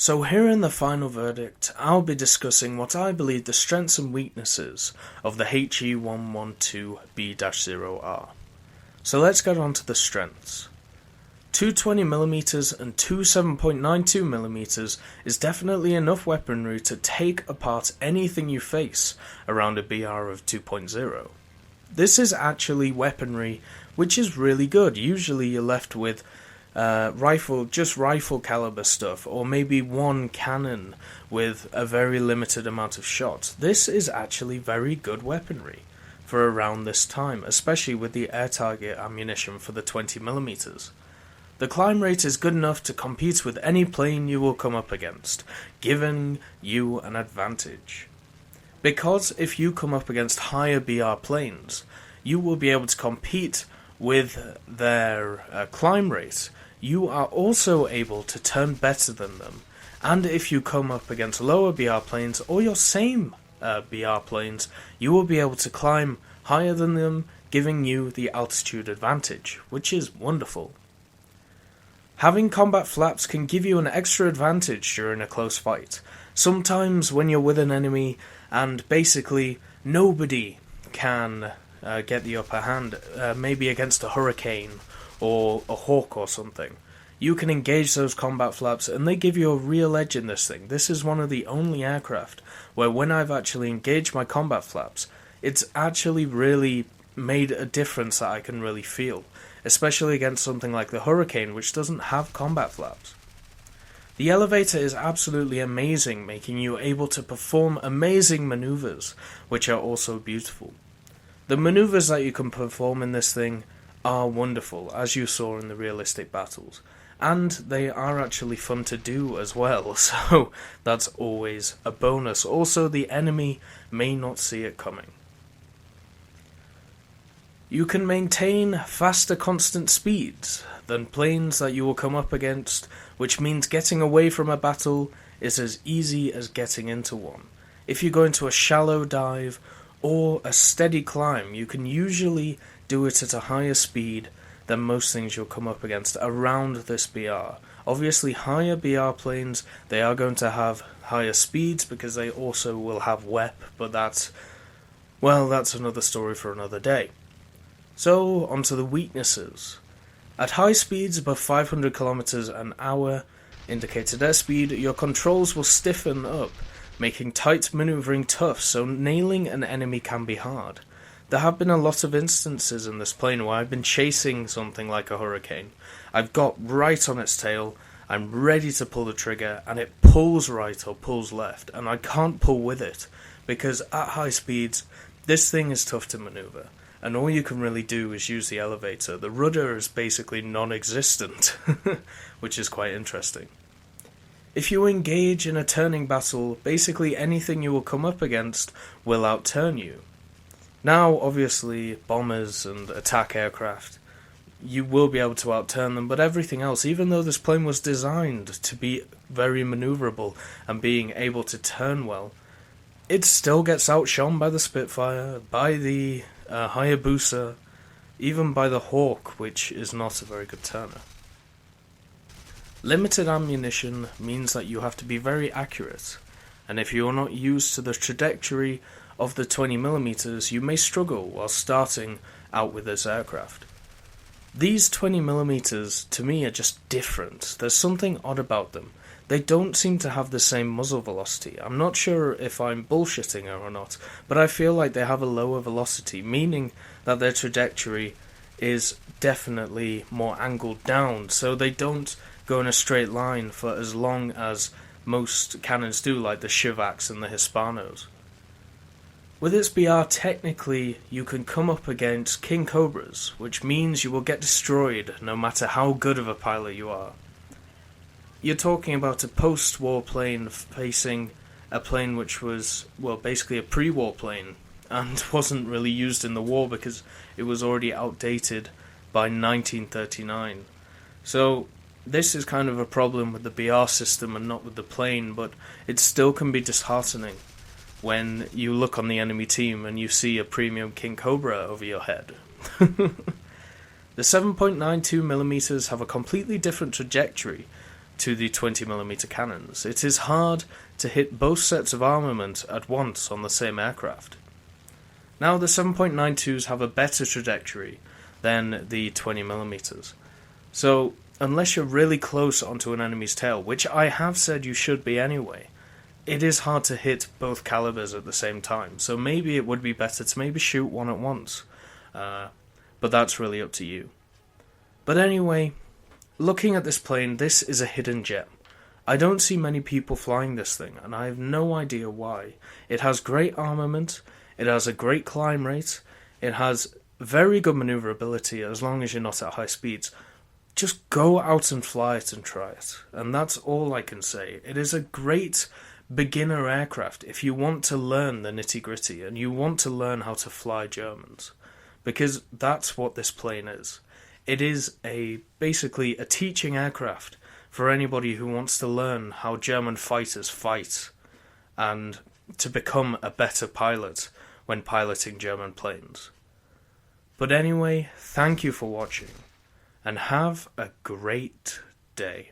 So here in the final verdict, I'll be discussing what I believe the strengths and weaknesses of the HE112 B-0 are. So let's get on to the strengths. Two 20mm and two 7.92mm is definitely enough weaponry to take apart anything you face around a BR of 2.0. This is actually weaponry which is really good. Usually you're left with rifle caliber stuff, or maybe one cannon with a very limited amount of shots. This is actually very good weaponry for around this time, especially with the air target ammunition for the 20mm. The climb rate is good enough to compete with any plane you will come up against, giving you an advantage. Because if you come up against higher BR planes, you will be able to compete with their climb rate. You are also able to turn better than them, and if you come up against lower BR planes or your same BR planes, you will be able to climb higher than them, giving you the altitude advantage, which is wonderful. Having combat flaps can give you an extra advantage during a close fight. Sometimes when you're with an enemy and basically nobody can get the upper hand, maybe against a Hurricane or a Hawk or something, you can engage those combat flaps and they give you a real edge in this thing. This is one of the only aircraft where when I've actually engaged my combat flaps, it's actually really made a difference that I can really feel, especially against something like the Hurricane, which doesn't have combat flaps. The elevator is absolutely amazing, making you able to perform amazing maneuvers, which are also beautiful. The maneuvers that you can perform in this thing are wonderful, as you saw in the realistic battles, and they are actually fun to do as well, so that's always a bonus. Also, the enemy may not see it coming. You can maintain faster constant speeds than planes that you will come up against, which means getting away from a battle is as easy as getting into one. If you go into a shallow dive or a steady climb, you can usually do it at a higher speed than most things you'll come up against around this BR. Obviously, higher BR planes, they are going to have higher speeds because they also will have WEP, but that's another story for another day. So, onto the weaknesses. At high speeds above 500 km an hour indicated airspeed, your controls will stiffen up, making tight maneuvering tough, so nailing an enemy can be hard. There have been a lot of instances in this plane where I've been chasing something like a Hurricane. I've got right on its tail, I'm ready to pull the trigger, and it pulls right or pulls left, and I can't pull with it, because at high speeds, this thing is tough to maneuver, and all you can really do is use the elevator. The rudder is basically non-existent, which is quite interesting. If you engage in a turning battle, basically anything you will come up against will outturn you. Now, obviously, bombers and attack aircraft, you will be able to outturn them, but everything else, even though this plane was designed to be very maneuverable and being able to turn well, it still gets outshone by the Spitfire, by the Hayabusa, even by the Hawk, which is not a very good turner. Limited ammunition means that you have to be very accurate, and if you are not used to the trajectory of the 20mm, you may struggle while starting out with this aircraft. These 20mm to me are just different. There's something odd about them. They don't seem to have the same muzzle velocity. I'm not sure if I'm bullshitting or not, but I feel like they have a lower velocity, meaning that their trajectory is definitely more angled down, so they don't go in a straight line for as long as most cannons do, like the Shivaks and the Hispanos. With its BR, technically, you can come up against King Cobras, which means you will get destroyed no matter how good of a pilot you are. You're talking about a post-war plane facing a plane which was, well, basically a pre-war plane, and wasn't really used in the war because it was already outdated by 1939. So, this is kind of a problem with the BR system and not with the plane, but it still can be disheartening when you look on the enemy team and you see a premium King Cobra over your head. The 7.92mm have a completely different trajectory, to the 20mm cannons. It is hard to hit both sets of armament at once on the same aircraft. Now, the 7.92s have a better trajectory than the 20mm. So, unless you're really close onto an enemy's tail, which I have said you should be anyway, it is hard to hit both calibers at the same time. So maybe it would be better to maybe shoot one at once. But that's really up to you. But anyway, looking at this plane, this is a hidden gem. I don't see many people flying this thing, and I have no idea why. It has great armament, it has a great climb rate, it has very good maneuverability as long as you're not at high speeds. Just go out and fly it and try it. And that's all I can say. It is a great beginner aircraft if you want to learn the nitty-gritty and you want to learn how to fly Germans. Because that's what this plane is. It is basically a teaching aircraft for anybody who wants to learn how German fighters fight and to become a better pilot when piloting German planes. But anyway, thank you for watching, and have a great day.